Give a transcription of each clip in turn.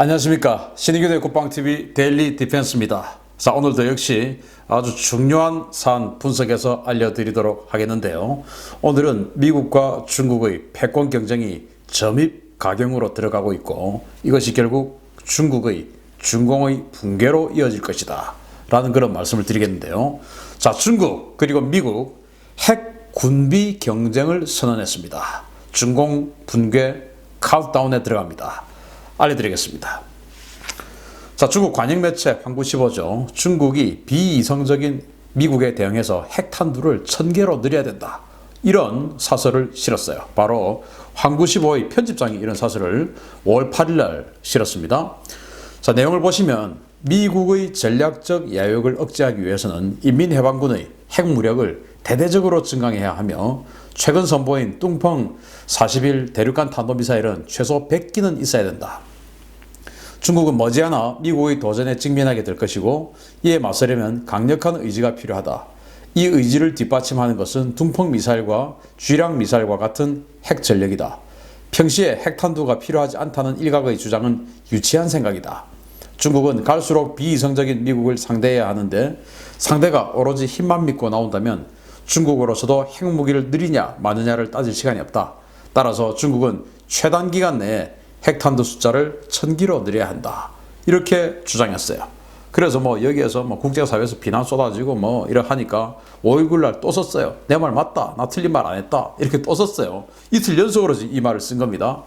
안녕하십니까. 신의교대 국방TV 데일리 디펜스입니다. 자, 오늘도 역시 아주 중요한 사안 분석해서 알려드리도록 하겠는데요. 오늘은 미국과 중국의 패권 경쟁이 점입 가경으로 들어가고 있고, 이것이 결국 중국의 중공의 붕괴로 이어질 것이다 라는 그런 말씀을 드리겠는데요. 자, 중국 그리고 미국 핵 군비 경쟁을 선언했습니다. 중공 붕괴 카운트다운에 들어갑니다. 알려드리겠습니다. 자, 중국 관영 매체 환구15죠. 중국이 비이성적인 미국에 대응해서 핵탄두를 1000개로 늘려야 된다, 이런 사설을 실었어요. 바로 환구15의 편집장이 이런 사설을 5월 8일 날 실었습니다. 자, 내용을 보시면 미국의 전략적 야욕을 억제하기 위해서는 인민해방군의 핵무력을 대대적으로 증강해야 하며, 최근 선보인 뚱펑 41 대륙간 탄도미사일은 최소 100기는 있어야 된다. 중국은 머지않아 미국의 도전에 직면하게 될 것이고, 이에 맞서려면 강력한 의지가 필요하다. 이 의지를 뒷받침하는 것은 둥펑 미사일과 쥐랑 미사일과 같은 핵 전력이다. 평시에 핵탄두가 필요하지 않다는 일각의 주장은 유치한 생각이다. 중국은 갈수록 비이성적인 미국을 상대해야 하는데, 상대가 오로지 힘만 믿고 나온다면 중국으로서도 핵무기를 느리냐 마느냐를 따질 시간이 없다. 따라서 중국은 최단 기간 내에 핵탄두 숫자를 1000기로 늘려야 한다, 이렇게 주장했어요. 그래서 여기에서 국제사회에서 비난 쏟아지고 이렇게 하니까 5.19 날 또 썼어요. 내 말 맞다, 나 틀린 말 안 했다, 이렇게 또 썼어요. 이틀 연속으로 이 말을 쓴 겁니다.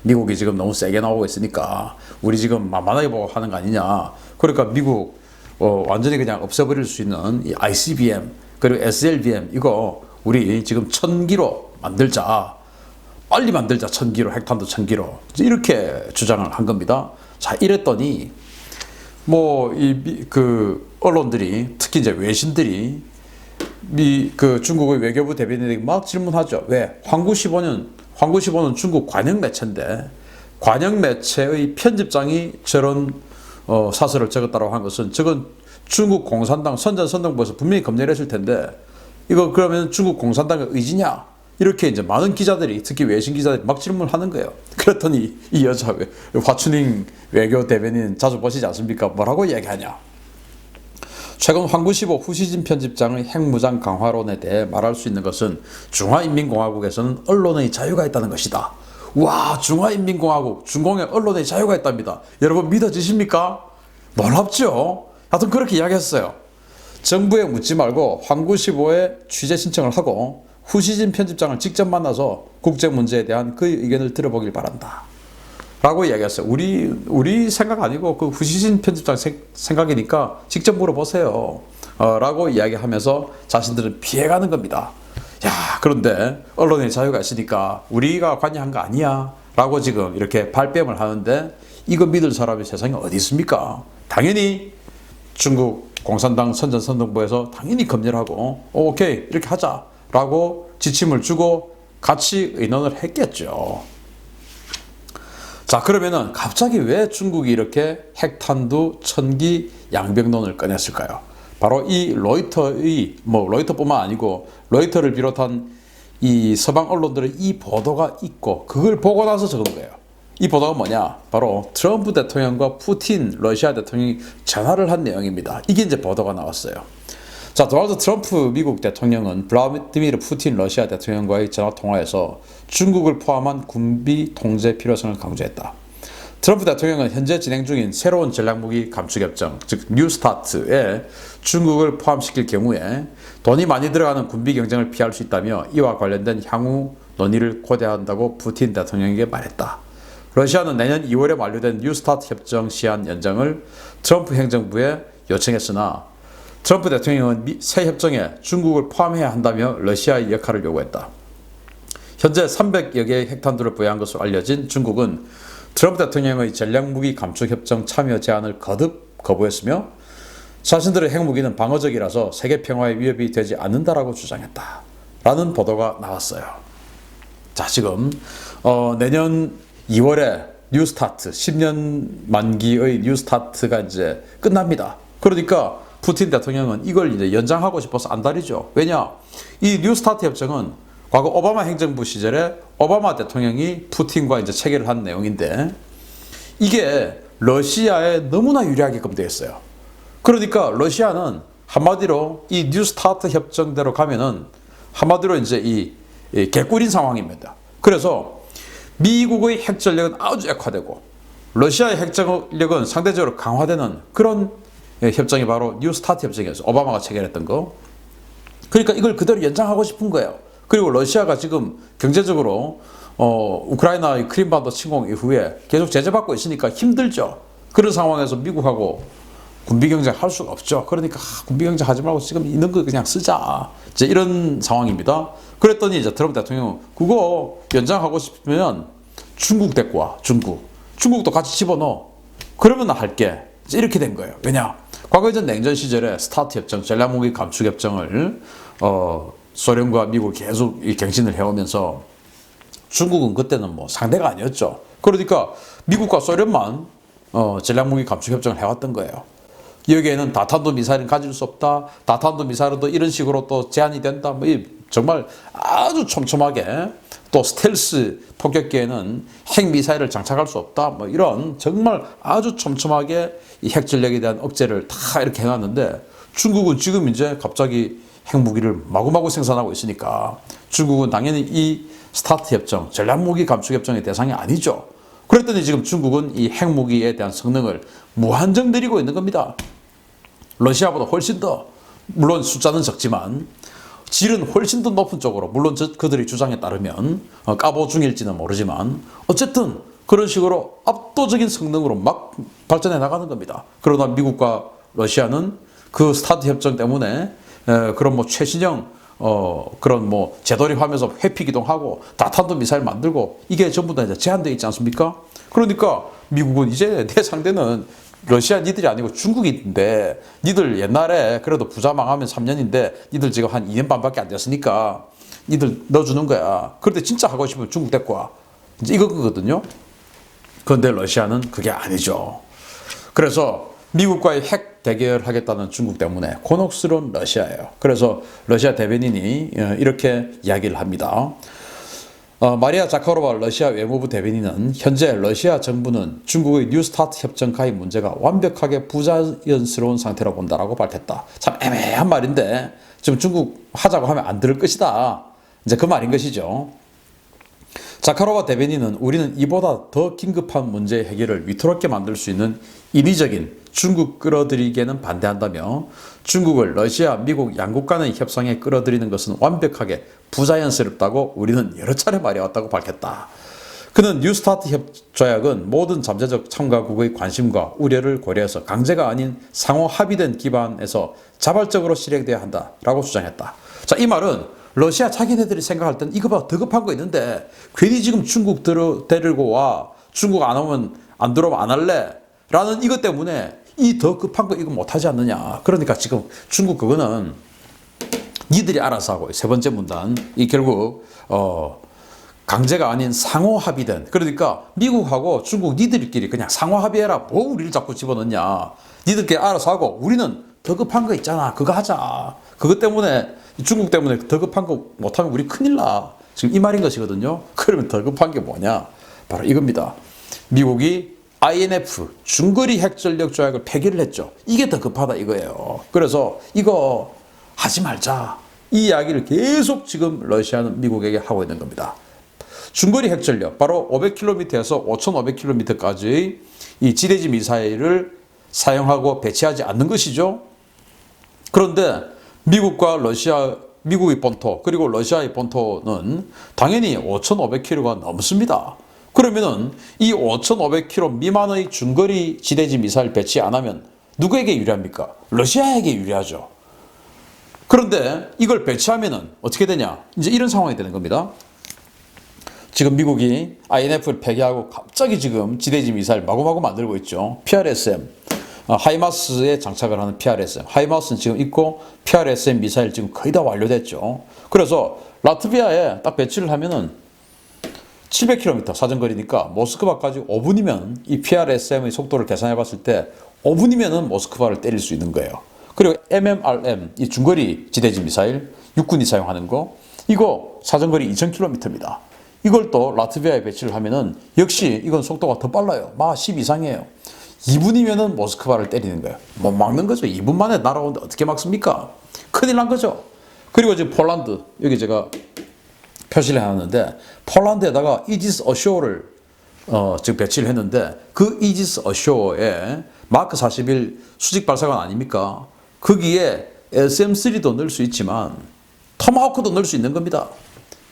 미국이 지금 너무 세게 나오고 있으니까 우리 지금 만만하게 보고 하는 거 아니냐. 그러니까 미국 완전히 그냥 없애버릴 수 있는 이 ICBM 그리고 SLBM 이거 우리 지금 1000기로 만들자, 빨리 만들자, 1000기로, 핵탄두 1000기로, 이렇게 주장을 한 겁니다. 자, 이랬더니 언론들이, 특히 이제 외신들이 중국의 외교부 대변인에게 막 질문하죠. 왜? 환구15는 중국 관영 매체인데, 관영 매체의 편집장이 저런 사설을 적었다고 한 것은, 저건 중국 공산당 선전선동부에서 분명히 검열을 했을 텐데, 이거 그러면 중국 공산당의 의지냐? 이렇게 이제 많은 기자들이, 특히 외신 기자들이 막 질문하는 거예요. 그랬더니 이 여자 화춘잉 외교 대변인 자주 보시지 않습니까? 뭐라고 얘기하냐? 최근 환구15 후시진 편집장의 핵무장 강화론에 대해 말할 수 있는 것은 중화인민공화국에서는 언론의 자유가 있다는 것이다. 와, 중화인민공화국, 중공의 언론의 자유가 있답니다. 여러분 믿어지십니까? 놀랍죠? 하여튼 그렇게 이야기했어요. 정부에 묻지 말고 환구15에 취재 신청을 하고 후시진 편집장을 직접 만나서 국제 문제에 대한 그의 의견을 들어보길 바란다 라고 이야기했어요. 우리 생각 아니고 그 후시진 편집장 생각이니까 직접 물어보세요 라고 이야기하면서 자신들은 피해가는 겁니다. 야, 그런데 언론의 자유가 있으니까 우리가 관여한 거 아니야 라고 지금 이렇게 발뺌을 하는데, 이거 믿을 사람이 세상에 어디 있습니까? 당연히 중국 공산당 선전선동부에서 당연히 검열하고 오케이 이렇게 하자 라고 지침을 주고 같이 의논을 했겠죠. 자, 그러면은 갑자기 왜 중국이 이렇게 핵탄두 1000기 양병론을 꺼냈을까요? 바로 이 로이터의, 로이터뿐만 아니고 로이터를 비롯한 이 서방 언론들의 이 보도가 있고, 그걸 보고 나서 적은 거예요. 이 보도가 뭐냐? 바로 트럼프 대통령과 푸틴 러시아 대통령이 전화를 한 내용입니다. 이게 이제 보도가 나왔어요. 자, 도널드 트럼프 미국 대통령은 블라디미르 푸틴 러시아 대통령과의 전화 통화에서 중국을 포함한 군비 통제 필요성을 강조했다. 트럼프 대통령은 현재 진행 중인 새로운 전략무기 감축협정, 즉 뉴스타트에 중국을 포함시킬 경우에 돈이 많이 들어가는 군비 경쟁을 피할 수 있다며, 이와 관련된 향후 논의를 고대한다고 푸틴 대통령에게 말했다. 러시아는 내년 2월에 만료된 뉴스타트 협정 시한 연장을 트럼프 행정부에 요청했으나, 트럼프 대통령은 새 협정에 중국을 포함해야 한다며 러시아의 역할을 요구했다. 현재 300여 개의 핵탄두를 보유한 것으로 알려진 중국은 트럼프 대통령의 전략무기 감축협정 참여 제안을 거듭 거부했으며, 자신들의 핵무기는 방어적이라서 세계 평화에 위협이 되지 않는다라고 주장했다 라는 보도가 나왔어요. 자, 지금 내년 2월에 뉴스타트, 10년 만기의 뉴스타트가 이제 끝납니다. 그러니까 푸틴 대통령은 이걸 이제 연장하고 싶어서 안달이죠. 왜냐? 이 뉴스타트 협정은 과거 오바마 행정부 시절에 오바마 대통령이 푸틴과 이제 체결을 한 내용인데, 이게 러시아에 너무나 유리하게끔 되어 있어요. 그러니까 러시아는 한마디로 이 뉴스타트 협정대로 가면은 한마디로 이제 이 개꿀인 상황입니다. 그래서 미국의 핵전력은 아주 약화되고 러시아의 핵전력은 상대적으로 강화되는 그런 협정이 바로 뉴스타트 협정이었어요. 오바마가 체결했던 거. 그러니까 이걸 그대로 연장하고 싶은 거예요. 그리고 러시아가 지금 경제적으로 우크라이나의 크림반도 침공 이후에 계속 제재받고 있으니까 힘들죠. 그런 상황에서 미국하고 군비 경쟁 할 수가 없죠. 그러니까 군비 경쟁 하지 말고 지금 있는 거 그냥 쓰자. 이제 이런 상황입니다. 그랬더니 이제 트럼프 대통령 그거 연장하고 싶으면 중국 데리고 와. 중국도 같이 집어넣어. 그러면 나 할게. 이제 이렇게 된 거예요. 왜냐? 과거 전 냉전 시절에 스타트 협정, 전략무기 감축 협정을 소련과 미국이 계속 갱신을 해오면서 중국은 그때는 뭐 상대가 아니었죠. 그러니까 미국과 소련만 전략무기 감축 협정을 해왔던 거예요. 여기에는 다탄도 미사일은 가질 수 없다. 다탄도 미사일도 이런 식으로 또 제한이 된다. 뭐 정말 아주 촘촘하게 또 스텔스 폭격기에는 핵 미사일을 장착할 수 없다. 뭐 이런 정말 아주 촘촘하게 이 핵 전력에 대한 억제를 다 이렇게 해놨는데 중국은 지금 이제 갑자기 핵무기를 마구마구 생산하고 있으니까 중국은 당연히 이 스타트 협정, 전략무기 감축 협정의 대상이 아니죠. 그랬더니 지금 중국은 이 핵무기에 대한 성능을 무한정 늘리고 있는 겁니다. 러시아보다 훨씬 더, 물론 숫자는 적지만 질은 훨씬 더 높은 쪽으로, 물론 그들의 주장에 따르면 까보 중일지는 모르지만 어쨌든 그런 식으로 압도적인 성능으로 막 발전해 나가는 겁니다. 그러나 미국과 러시아는 그 스타트 협정 때문에 그런 뭐 최신형 그런 뭐 재도입하면서 회피기도 하고 다탄도 미사일 만들고 이게 전부 다 이제 제한되어 있지 않습니까? 그러니까 미국은 이제 내 상대는 러시아 니들이 아니고 중국인데 니들 옛날에 그래도 부자 망하면 3년인데 니들 지금 한 2년 반밖에 안 됐으니까 니들 넣어주는 거야. 그런데 진짜 하고 싶으면 중국 데리고 와. 이제 이거거든요. 그런데 러시아는 그게 아니죠. 그래서 미국과의 핵 대결하겠다는 중국 때문에 곤혹스러운 러시아예요. 그래서 러시아 대변인이 이렇게 이야기를 합니다. 마리아 자카로바 러시아 외무부 대변인은 현재 러시아 정부는 중국의 뉴스타트 협정 가입 문제가 완벽하게 부자연스러운 상태로 본다라고 밝혔다. 참 애매한 말인데 지금 중국 하자고 하면 안 들을 것이다. 이제 그 말인 것이죠. 자카로바 대변인은 우리는 이보다 더 긴급한 문제 해결을 위태롭게 만들 수 있는 인위적인 중국 끌어들이기에는 반대한다며 중국을 러시아, 미국 양국 간의 협상에 끌어들이는 것은 완벽하게 부자연스럽다고 우리는 여러 차례 말해왔다고 밝혔다. 그는 뉴스타트 조약은 모든 잠재적 참가국의 관심과 우려를 고려해서 강제가 아닌 상호 합의된 기반에서 자발적으로 실행돼야 한다라고 주장했다. 자, 이 말은 러시아 자기네들이 생각할 땐 이거보다 더 급한 거 있는데 괜히 지금 중국 데리고 와. 중국 안 오면 안 들어오면 안 할래. 라는 이것 때문에 이 더 급한 거 이거 못하지 않느냐. 그러니까 지금 중국 그거는 니들이 알아서 하고 세 번째 문단 이 결국 강제가 아닌 상호 합의된, 그러니까 미국하고 중국 니들끼리 그냥 상호 합의해라. 뭐 우리를 자꾸 집어넣냐. 니들끼리 알아서 하고 우리는 더 급한 거 있잖아. 그거 하자. 그것 때문에 중국 때문에 더 급한 거 못하면 우리 큰일 나. 지금 이 말인 것이거든요. 그러면 더 급한 게 뭐냐. 바로 이겁니다. 미국이 INF 중거리 핵전력 조약을 폐기를 했죠. 이게 더 급하다 이거예요. 그래서 이거 하지 말자. 이 이야기를 계속 지금 러시아는 미국에게 하고 있는 겁니다. 중거리 핵전력 바로 500km에서 5,500km까지의 이 지대지 미사일을 사용하고 배치하지 않는 것이죠. 그런데 미국의 본토 그리고 러시아의 본토는 당연히 5,500km가 넘습니다. 그러면은 이 5,500km 미만의 중거리 지대지 미사일 배치 안 하면 누구에게 유리합니까? 러시아에게 유리하죠. 그런데 이걸 배치하면은 어떻게 되냐? 이제 이런 상황이 되는 겁니다. 지금 미국이 INF를 폐기하고 갑자기 지금 지대지 미사일 마구마구 만들고 있죠. PRSM. 하이마스에 장착을 하는 PRSM. 하이마스는 지금 있고 PRSM 미사일 지금 거의 다 완료됐죠. 그래서 라트비아에 딱 배치를 하면은 700km 사정거리니까 모스크바까지 5분이면 이 PRSM의 속도를 계산해 봤을 때 5분이면은 모스크바를 때릴 수 있는 거예요. 그리고 MMRM, 이 중거리 지대지 미사일, 육군이 사용하는 거, 이거 사정거리 2000km입니다. 이걸 또 라트비아에 배치를 하면은 역시 이건 속도가 더 빨라요. 마 10 이상이에요. 2분이면은 모스크바를 때리는 거예요. 못 막는 거죠. 2분 만에 날아오는데 어떻게 막습니까? 큰일 난 거죠. 그리고 지금 폴란드, 여기 제가 표시를 해놨는데, 폴란드에다가 이지스 어쇼어를 지금 배치를 했는데, 그 이지스 어쇼어에 마크 41 수직 발사관 아닙니까? 거기에 SM3도 넣을 수 있지만 토마호크도 넣을 수 있는 겁니다.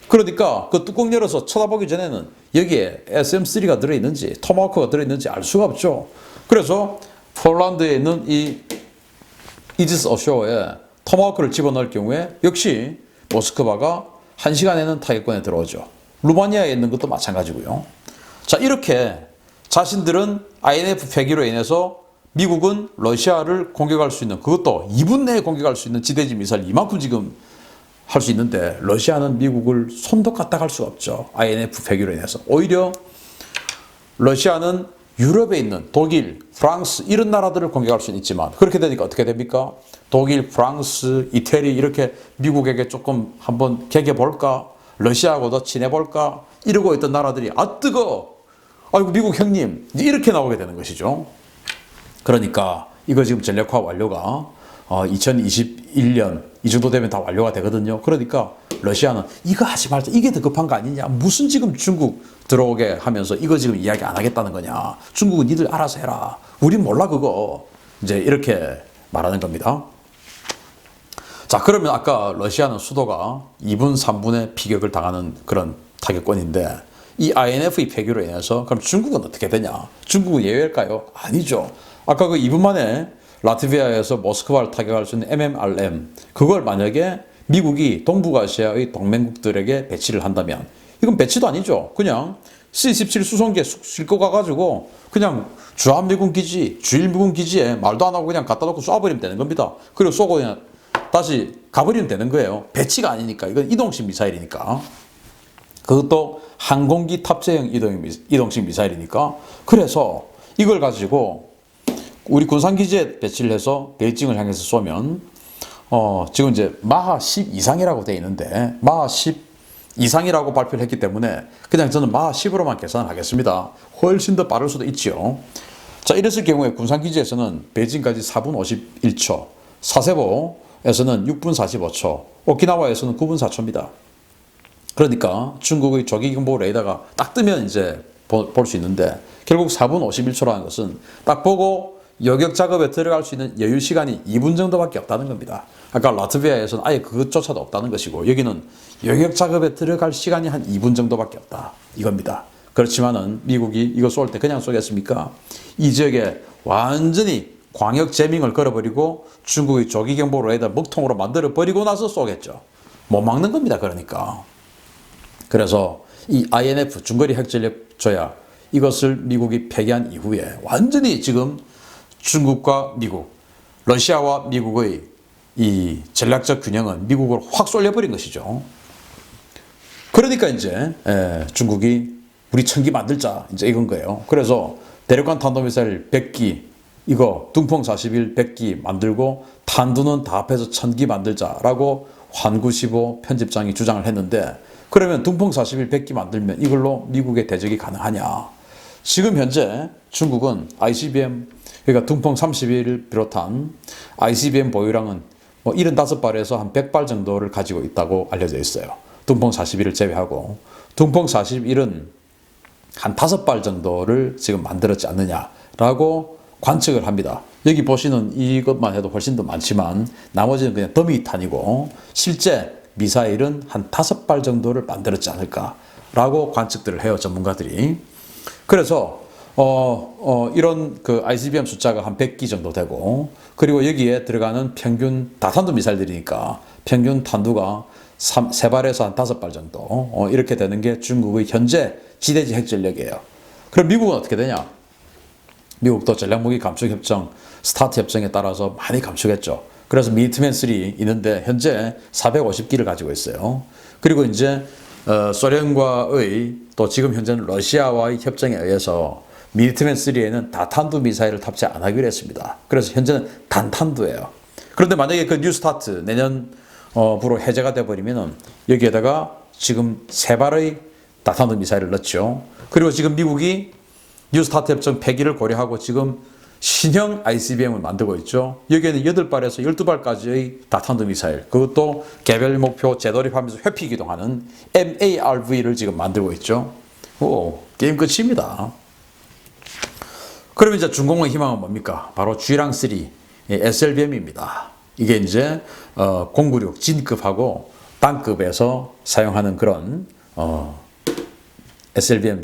그러니까 그 뚜껑 열어서 쳐다보기 전에는 여기에 SM3가 들어있는지 토마호크가 들어있는지 알 수가 없죠. 그래서 폴란드에 있는 이 이지스 어쇼어에 토마호크를 집어넣을 경우에 역시 모스크바가 1시간에는 타격권에 들어오죠. 루마니아에 있는 것도 마찬가지고요. 자, 이렇게 자신들은 INF 폐기로 인해서 미국은 러시아를 공격할 수 있는, 그것도 2분 내에 공격할 수 있는 지대지 미사일 이만큼 지금 할 수 있는데, 러시아는 미국을 손도 까딱할 수가 없죠. INF 폐기로 인해서. 오히려 러시아는 유럽에 있는 독일, 프랑스 이런 나라들을 공격할 수는 있지만, 그렇게 되니까 어떻게 됩니까? 독일, 프랑스, 이태리 이렇게 미국에게 조금 한번 개겨볼까? 러시아하고도 친해볼까? 이러고 있던 나라들이 아 뜨거! 아이고 미국 형님! 이렇게 나오게 되는 것이죠. 그러니까 이거 지금 전력화 완료가 2021년 이 정도 되면 다 완료가 되거든요. 그러니까 러시아는 이거 하지 말자. 이게 더 급한 거 아니냐. 무슨 지금 중국 들어오게 하면서 이거 지금 이야기 안 하겠다는 거냐. 중국은 니들 알아서 해라. 우린 몰라 그거. 이제 이렇게 말하는 겁니다. 자, 그러면 아까 러시아는 수도가 2분, 3분의 피격을 당하는 그런 타격권인데, 이 INF 폐기로 인해서 그럼 중국은 어떻게 되냐? 중국은 예외일까요? 아니죠. 아까 그 2분 만에 라트비아에서 모스크바를 타격할 수 있는 MMRM, 그걸 만약에 미국이 동북아시아의 동맹국들에게 배치를 한다면, 이건 배치도 아니죠. 그냥 C-17 수송기에 싣고 가가지고 그냥 주한미군 기지, 주일미군 기지에 말도 안 하고 그냥 갖다 놓고 쏴버리면 되는 겁니다. 그리고 쏘고 그냥 다시 가버리면 되는 거예요. 배치가 아니니까. 이건 이동식 미사일이니까. 그것도 항공기 탑재형 이동식 미사일이니까. 그래서 이걸 가지고 우리 군산기지에 배치를 해서 베이징을 향해서 쏘면 지금 이제 마하 10 이상이라고 되어 있는데, 마하 10 이상이라고 발표를 했기 때문에 그냥 저는 마하 10으로만 계산을 하겠습니다. 훨씬 더 빠를 수도 있죠. 자, 이랬을 경우에 군산기지에서는 베이징까지 4분 51초, 사세보에서는 6분 45초, 오키나와에서는 9분 4초입니다. 그러니까 중국의 조기경보 레이더가 딱 뜨면 이제 볼 수 있는데, 결국 4분 51초라는 것은 딱 보고 여격 작업에 들어갈 수 있는 여유 시간이 2분 정도밖에 없다는 겁니다. 아까 라트비아에서는 아예 그것조차도 없다는 것이고, 여기는 여격 작업에 들어갈 시간이 한 2분 정도밖에 없다 이겁니다. 그렇지만은 미국이 이거 쏠 때 그냥 쏘겠습니까? 이 지역에 완전히 광역 재밍을 걸어버리고 중국의 조기경보 레이더 먹통으로 만들어버리고 나서 쏘겠죠. 못 막는 겁니다. 그러니까. 그래서 이 INF 중거리 핵전력 조약, 이것을 미국이 폐기한 이후에 완전히 지금 중국과 미국, 러시아와 미국의 이 전략적 균형은 미국을 확 쏠려버린 것이죠. 그러니까 이제 중국이 우리 천기 만들자 이제 이건 거예요. 그래서 대륙간 탄도미사일 100기, 이거 둥펑 41 100기 만들고 탄두는 다 합해서 1000기 만들자라고 환구15 편집장이 주장을 했는데, 그러면 둥펑 41 100기 만들면 이걸로 미국의 대적이 가능하냐? 지금 현재 중국은 ICBM, 그러니까 둥펑 31을 비롯한 ICBM 보유량은 뭐 75발에서 한 100발 정도를 가지고 있다고 알려져 있어요. 둥펑 41을 제외하고. 둥펑 41은 한 5발 정도를 지금 만들었지 않느냐라고 관측을 합니다. 여기 보시는 이것만 해도 훨씬 더 많지만 나머지는 그냥 더미탄이고, 실제 미사일은 한 5발 정도를 만들었지 않을까라고 관측들을 해요, 전문가들이. 그래서 이런 그 ICBM 숫자가 한 100기 정도 되고, 그리고 여기에 들어가는 평균 다탄두 미사일들이니까 평균 탄두가 3발에서 한 5발 정도 이렇게 되는 게 중국의 현재 지대지 핵전력이에요. 그럼 미국은 어떻게 되냐? 미국도 전략무기 감축협정, 스타트 협정에 따라서 많이 감축했죠. 그래서 미니트맨 3 있는데 현재 450기를 가지고 있어요. 그리고 이제 소련과의 또 지금 현재는 러시아와의 협정에 의해서 미니트맨 3에는 다탄두 미사일을 탑재 안 하기로 했습니다. 그래서 현재는 단탄두예요. 그런데 만약에 그 뉴스타트 내년부로 해제가 돼버리면 여기에다가 지금 3발의 다탄도 미사일을 넣죠. 그리고 지금 미국이 뉴스타트 협정 폐기를 고려하고 지금 신형 ICBM을 만들고 있죠. 여기에는 8발에서 12발까지의 다탄도 미사일, 그것도 개별 목표 재돌입하면서 회피 기동하는 MARV를 지금 만들고 있죠. 오, 게임 끝입니다. 그럼 이제 중공의 희망은 뭡니까? 바로 G랑3 SLBM입니다. 이게 이제 096 진급하고 단급에서 사용하는 그런 SLBM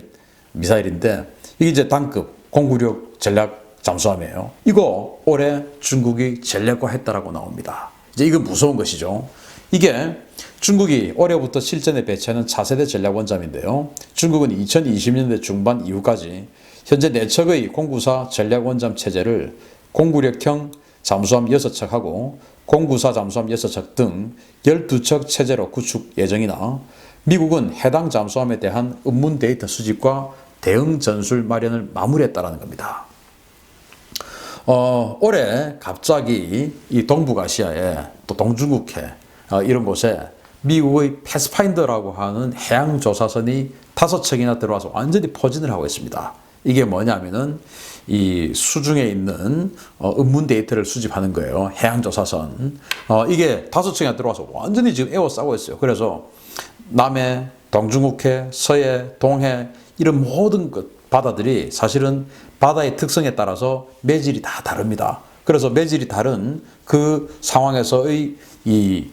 미사일인데, 이게 이제 단급 096 전략 잠수함이에요. 이거 올해 중국이 전략화했다라고 나옵니다. 이제 이건 무서운 것이죠. 이게 중국이 올해부터 실전에 배치하는 차세대 전략 원잠인데요. 중국은 2020년대 중반 이후까지 현재 4척의 094 전략 원잠 체제를 096형 잠수함 6척하고 094 잠수함 6척 등 12척 체제로 구축 예정이나, 미국은 해당 잠수함에 대한 음문 데이터 수집과 대응 전술 마련을 마무리했다는 겁니다. 올해 갑자기 이 동북아시아에 또 동중국해 이런 곳에 미국의 패스파인더라고 하는 해양조사선이 5척이나 들어와서 완전히 포진을 하고 있습니다. 이게 뭐냐면은 이 수중에 있는 음문 데이터를 수집하는 거예요. 해양조사선. 이게 5척이나 들어와서 완전히 지금 에워싸고 있어요. 그래서 남해, 동중국해, 서해, 동해 이런 모든 바다들이 사실은 바다의 특성에 따라서 매질이 다 다릅니다. 그래서 매질이 다른 그 상황에서의 이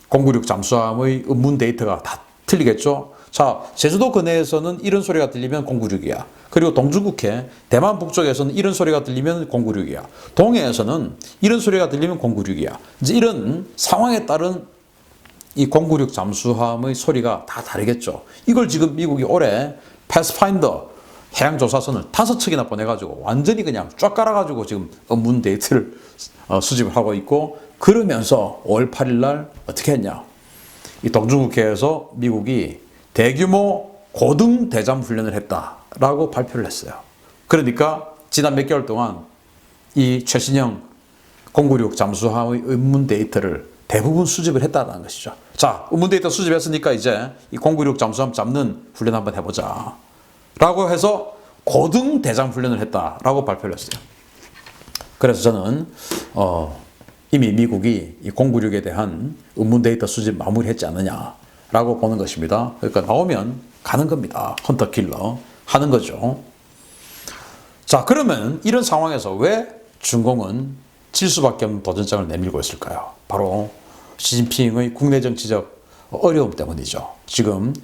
096 잠수함의 음문 데이터가 다 틀리겠죠. 자, 제주도 근해에서는 이런 소리가 들리면 096이야. 그리고 동중국해, 대만 북쪽에서는 이런 소리가 들리면 096이야. 동해에서는 이런 소리가 들리면 096이야. 이제 이런 상황에 따른 이 096 잠수함의 소리가 다 다르겠죠. 이걸 지금 미국이 올해 패스파인더 해양조사선을 5척이나 보내가지고 완전히 그냥 쫙 깔아가지고 지금 음문 데이터를 수집을 하고 있고, 그러면서 5월 8일 날 어떻게 했냐. 이 동중국해에서 미국이 대규모 고등 대잠 훈련을 했다라고 발표를 했어요. 그러니까 지난 몇 개월 동안 이 최신형 096 잠수함의 음문 데이터를 대부분 수집을 했다는 것이죠. 자, 음문 데이터 수집했으니까 이제 이 096 잠수함 잡는 훈련 한번 해보자 라고 해서 고등 대잠 훈련을 했다라고 발표를 했어요. 그래서 저는 이미 미국이 이 096에 대한 음문 데이터 수집 마무리했지 않느냐라고 보는 것입니다. 그러니까 나오면 가는 겁니다. 헌터 킬러 하는 거죠. 자, 그러면 이런 상황에서 왜 중공은 질 수밖에 없는 도전장을 내밀고 있을까요? 바로 시진핑의 국내 정치적 어려움 때문이죠. 지금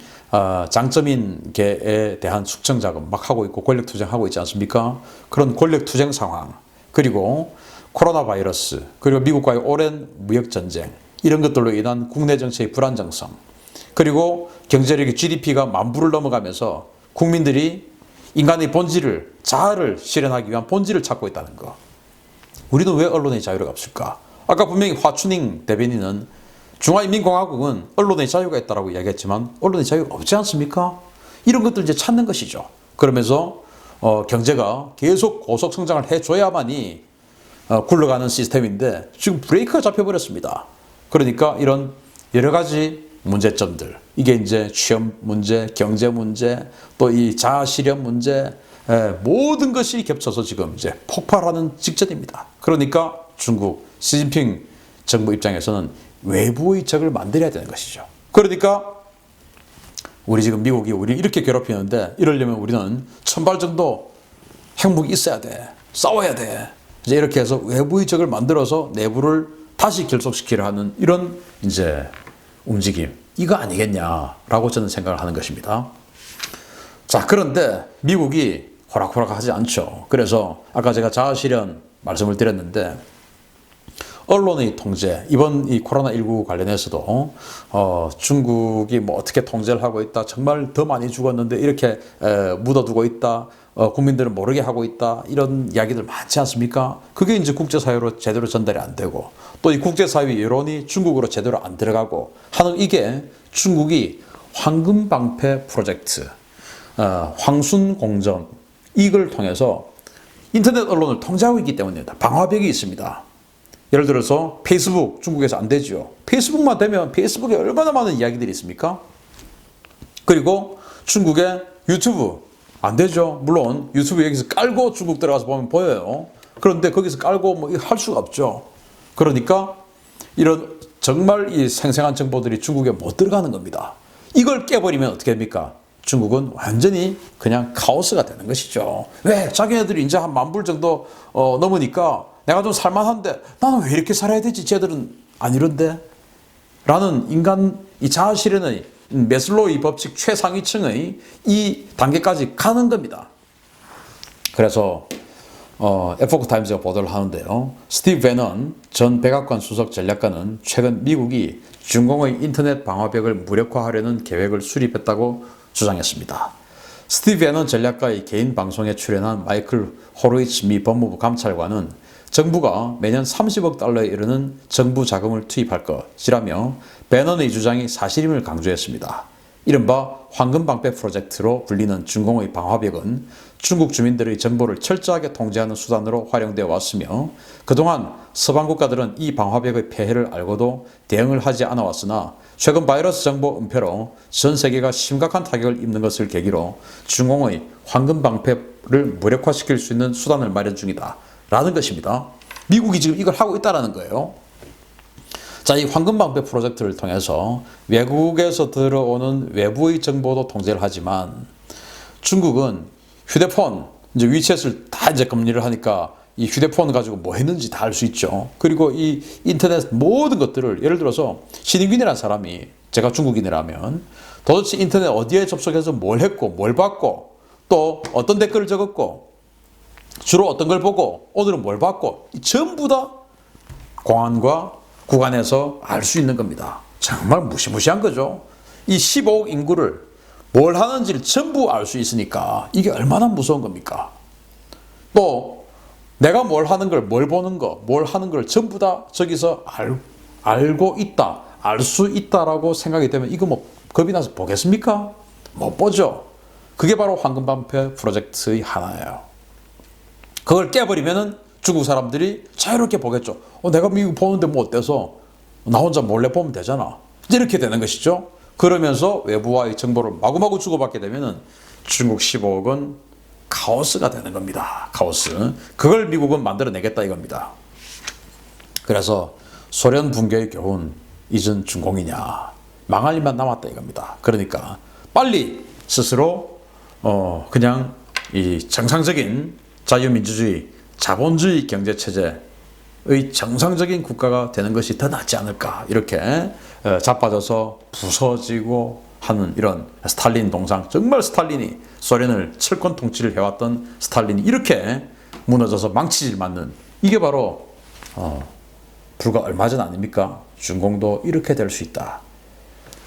장점인 개에 대한 숙청 작업 막 하고 있고 권력 투쟁하고 있지 않습니까? 그런 권력 투쟁 상황, 그리고 코로나 바이러스, 그리고 미국과의 오랜 무역 전쟁, 이런 것들로 인한 국내 정치의 불안정성, 그리고 경제력의 GDP가 10,000불을 넘어가면서 국민들이 인간의 본질을, 자아를 실현하기 위한 본질을 찾고 있다는 거. 우리는 왜 언론의 자유가 없을까? 아까 분명히 화춘잉 대변인은 중화인민공화국은 언론의 자유가 있다고 이야기했지만 언론의 자유가 없지 않습니까? 이런 것들 이제 찾는 것이죠. 그러면서 경제가 계속 고속 성장을 해줘야만이 굴러가는 시스템인데 지금 브레이크가 잡혀버렸습니다. 그러니까 이런 여러 가지 문제점들, 이게 이제 취업 문제, 경제 문제, 또 이 자아 실현 문제, 모든 것이 겹쳐서 지금 이제 폭발하는 직전입니다. 그러니까 중국 시진핑 정부 입장에서는 외부의 적을 만들어야 되는 것이죠. 그러니까 우리 지금 미국이 우리 이렇게 괴롭히는데 이러려면 우리는 1000발 정도 핵무기 있어야 돼. 싸워야 돼. 이제 이렇게 해서 외부의 적을 만들어서 내부를 다시 결속시키려 하는 이런 이제 움직임. 이거 아니겠냐라고 저는 생각을 하는 것입니다. 자, 그런데 미국이 호락호락 하지 않죠. 그래서 아까 제가 자아실현 말씀을 드렸는데 언론의 통제, 이번 이 코로나19 관련해서도 중국이 뭐 어떻게 통제를 하고 있다, 정말 더 많이 죽었는데 이렇게 묻어두고 있다, 국민들은 모르게 하고 있다, 이런 이야기들 많지 않습니까? 그게 이제 국제사회로 제대로 전달이 안 되고 또 이 국제사회 여론이 중국으로 제대로 안 들어가고 하는, 이게 중국이 황금방패 프로젝트, 황순공정, 이걸 통해서 인터넷 언론을 통제하고 있기 때문입니다. 방화벽이 있습니다. 예를 들어서 페이스북, 중국에서 안 되죠. 페이스북만 되면 페이스북에 얼마나 많은 이야기들이 있습니까? 그리고 중국의 유튜브 안 되죠. 물론 유튜브 여기서 깔고 중국 들어가서 보면 보여요. 그런데 거기서 깔고 뭐 할 수가 없죠. 그러니까 이런 정말 이 생생한 정보들이 중국에 못 들어가는 겁니다. 이걸 깨버리면 어떻게 됩니까? 중국은 완전히 그냥 카오스가 되는 것이죠. 왜? 자기네들이 이제 한 10,000불 정도 넘으니까 내가 좀 살만한데 나는 왜 이렇게 살아야 되지? 쟤들은 안 이런데? 라는 인간 이 자아 실현의 매슬로우의 법칙 최상위층의 이 단계까지 가는 겁니다. 그래서 에포크 타임즈가 보도를 하는데요. 스티브 배넌 전 백악관 수석 전략가는 최근 미국이 중공의 인터넷 방화벽을 무력화하려는 계획을 수립했다고 주장했습니다. 스티브 배넌 전략가의 개인 방송에 출연한 마이클 호로이치 미 법무부 감찰관은 정부가 매년 30억 달러에 이르는 정부 자금을 투입할 것이라며 배넌의 주장이 사실임을 강조했습니다. 이른바 황금방패 프로젝트로 불리는 중공의 방화벽은 중국 주민들의 정보를 철저하게 통제하는 수단으로 활용되어 왔으며 그동안 서방 국가들은 이 방화벽의 폐해를 알고도 대응을 하지 않아 왔으나 최근 바이러스 정보 은폐로 전 세계가 심각한 타격을 입는 것을 계기로 중공의 황금방패를 무력화시킬 수 있는 수단을 마련 중이다 라는 것입니다. 미국이 지금 이걸 하고 있다는 거예요. 자, 이 황금방패 프로젝트를 통해서 외국에서 들어오는 외부의 정보도 통제를 하지만 중국은 휴대폰, 이제 위챗을 다 이제 금리를 하니까 이 휴대폰 가지고 뭐 했는지 다 알 수 있죠. 그리고 이 인터넷 모든 것들을 예를 들어서 신인균이라는 사람이 제가 중국인이라면 도대체 인터넷 어디에 접속해서 뭘 했고 뭘 봤고 또 어떤 댓글을 적었고 주로 어떤 걸 보고 오늘은 뭘 봤고 전부 다 공안과 구간에서 알 수 있는 겁니다. 정말 무시무시한 거죠. 이 15억 인구를 뭘 하는지를 전부 알 수 있으니까 이게 얼마나 무서운 겁니까? 또 내가 뭘 하는 걸, 뭘 보는 거, 뭘 하는 걸 전부 다 저기서 알고 있다, 알 수 있다라고 생각이 되면 이거 뭐 겁이 나서 보겠습니까? 못 보죠. 그게 바로 황금방패 프로젝트의 하나예요. 그걸 깨버리면은 중국 사람들이 자유롭게 보겠죠. 내가 미국 보는데 뭐 어때서 나 혼자 몰래 보면 되잖아. 이렇게 되는 것이죠. 그러면서 외부와의 정보를 마구마구 주고받게 되면은 중국 15억은 카오스가 되는 겁니다. 카오스. 그걸 미국은 만들어내겠다 이겁니다. 그래서 소련 붕괴의 교훈 잊은 중공이냐. 망할 일만 남았다 이겁니다. 그러니까 빨리 스스로 그냥 이 정상적인 자유민주주의 자본주의 경제체제의 정상적인 국가가 되는 것이 더 낫지 않을까 이렇게 자빠져서 부서지고 하는 이런 스탈린 동상 정말 스탈린이 소련을 철권 통치를 해왔던 스탈린이 이렇게 무너져서 망치질 맞는 이게 바로 불과 얼마 전 아닙니까? 중공도 이렇게 될 수 있다.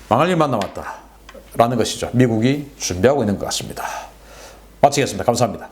망할 일만 남았다 라는 것이죠. 미국이 준비하고 있는 것 같습니다. 마치겠습니다. 감사합니다.